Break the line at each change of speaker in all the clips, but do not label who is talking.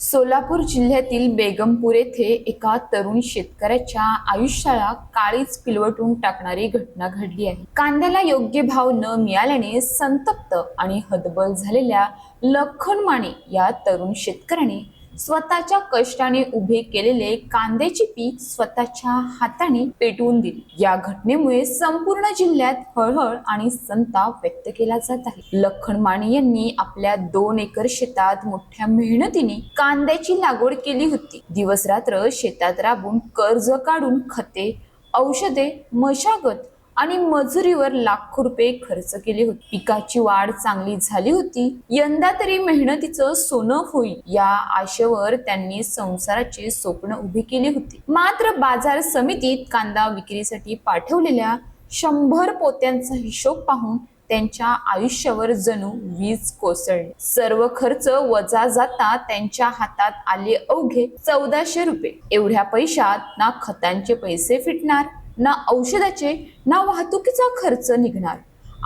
सोलापूर जिल्ह्यातील बेगमपूर येथे एका तरुण शेतकऱ्याच्या आयुष्याला काळीच पिलवटून टाकणारी घटना घडली आहे। कांद्याला योग्य भाव न मिळाल्याने संतप्त आणि हतबल झालेल्या लखन माने या तरुण शेतकऱ्याने स्वतःच्या कष्टाने उभे केलेले कांद्याचे पीक स्वतःच्या हाताने पेटवून दिले। या घटनेमुळे संपूर्ण जिल्ह्यात हळहळ आणि संताप व्यक्त केला जात आहे। लखन माने यांनी आपल्या 2 एकर शेतात मोठ्या मेहनतीने कांद्याची लागवड केली होती। दिवस रात्र शेतात राबून कर्ज काढून खते, औषधे, मशागत आणि मजुरीवर लाखो रुपये खर्च केले होते। पिकाची वाढ चांगली झाली होती। यंदा तरी मेहनतीचं सोनं होईल या आशेवर त्यांनी संसाराचे स्वप्न उभे केले होते। मात्र बाजार समितीत कांदा विक्रीसाठी पाठवलेल्या 100 पोत्यांचा हिशोब पाहून त्यांच्या आयुष्यावर जणू वीज कोसळली। सर्व खर्च वजा जाता त्यांच्या हातात आले अवघे 1400 रुपये। एवढ्या पैशात ना खतांचे पैसे फिटणार, ना औषधाचे, ना वाहतुकीचा खर्च निघणार।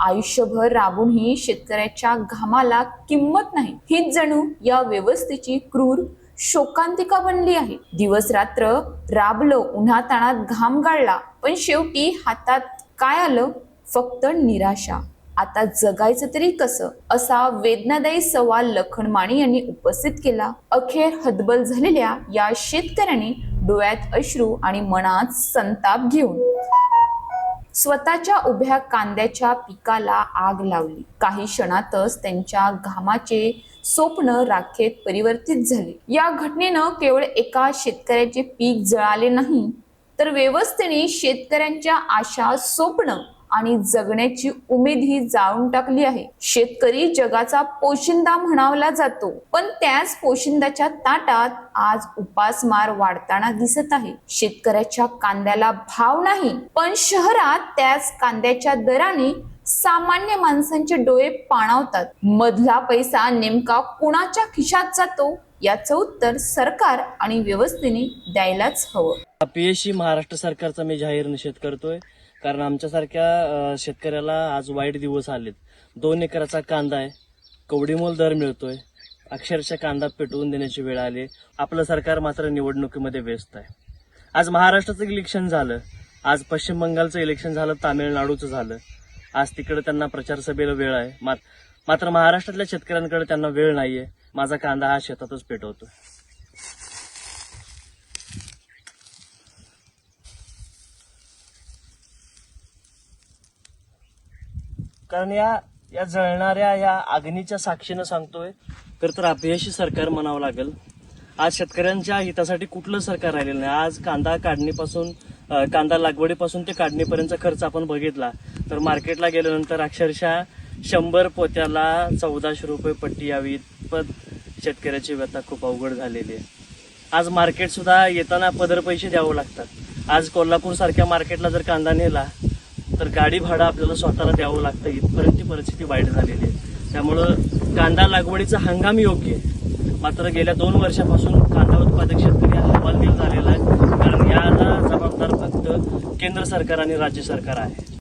आयुष्यभर राबूनही शेतकऱ्याच्या घामाला किंमत नाही, हीच जणू या व्यवस्थेची क्रूर शोकांतिका बनली आहे। दिवस रात्र राबलो, उन्हाताणात घाम गाळला, पण शेवटी हातात काय आलं? फक्त निराशा। आता जगायचं तरी कसं, असा वेदनादायी सवाल लखन माने यांनी उपस्थित केला। अखेर हतबल झालेल्या या शेतकऱ्याने डोळ्यात अश्रू आणि मनात संताप घेऊन स्वतःच्या उभ्या कांद्याच्या पिकाला आग लावली। काही क्षणातच त्यांच्या घामाचे स्वप्न राखेत परिवर्तित झाले। या घटनेनं केवळ एका शेतकऱ्याचे पीक जळाले नाही, तर व्यवस्थेने शेतकऱ्यांच्या आशा, स्वप्न आणि जगण्याची उमेदही जाळून टाकली आहे। शेतकरी जगाचा पोशिंदा म्हणावला जातो, पण त्याच पोशिंद्याच्या ताटात आज उपासमार वाढताना दिसत आहे। शेतकऱ्याच्या कांद्याला भाव नाही, पण शहरात त्याच कांद्याच्या दराने सामान्य माणसांचे डोळे पाणावतात। मधला पैसा नेमका कुणाच्या खिशात जातो याचं उत्तर सरकार आणि व्यवस्थेने द्यायलाच हवं।
अपयशी महाराष्ट्र सरकारचा मी जाहीर निषेध करतोय, कारण आमच्यासारख्या शेतकऱ्याला आज वाईट दिवस आलेत। 2 एकराचा कांदा आहे, कवडीमोल दर मिळतोय, अक्षरशः कांदा पेटवून देण्याची वेळ आली। आपलं सरकार मात्र निवडणुकीमध्ये व्यस्त आहे। आज महाराष्ट्राचं इलेक्शन झालं, आज पश्चिम बंगालचं इलेक्शन झालं, तामिळनाडूचं झालं। आज तिकडे त्यांना प्रचार सभेला वेळ आहे, मात्र महाराष्ट्रातल्या शेतकऱ्यांकडे त्यांना वेळ नाहीये। माझा कांदा हा शेतातच पेटवतो। कारण या जळणाऱ्या या अग्नीच्या साक्षीनं सांगतोय, तर अपयशी सरकार म्हणावं लागेल। आज शेतकऱ्यांच्या हितासाठी कुठलं सरकार राहिलेलं नाही। आज कांदा काढणीपासून, कांदा लागवडीपासून ते काढणीपर्यंतचा खर्च आपण बघितला तर मार्केटला गेल्यानंतर अक्षरशः 100 पोत्याला 1400 रुपये पट्टी यावी, पण शेतकऱ्याची व्यथा खूप अवघड झालेली आहे। आज मार्केट सुद्धा येताना पदर पैसे द्यावं लागतात। आज कोल्हापूर सारख्या मार्केटला जर कांदा नेला तर गाडी भाडं आपल्याला स्वतःला द्यावं लागतं, इथपर्यंत परिस्थिती वाईट झालेली आहे। त्यामुळं कांदा लागवडीचा हंगाम योग्य आहे, मात्र गेल्या 2 वर्षापासून कांदा उत्पादक शेतकरी हवालदिल झालेला आहे, कारण याला जबाबदार फक्त केंद्र सरकार आणि राज्य सरकार आहे।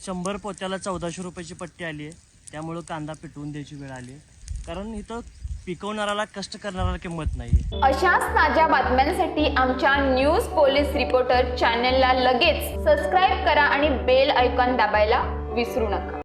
100 पोत्याला 1400 रुपयाची पट्टी आली आहे, त्यामुळं कांदा पेटवून द्यायची वेळ आली आहे, कारण इथं पिकवणाऱ्याला, कष्ट करणाऱ्याला किंमत नाहीये।
अशाच ताज्या बातम्यांसाठी आमच्या न्यूज पोलीस रिपोर्टर चॅनलला लगेच सबस्क्राईब करा आणि बेल आयकॉन दाबायला विसरू नका।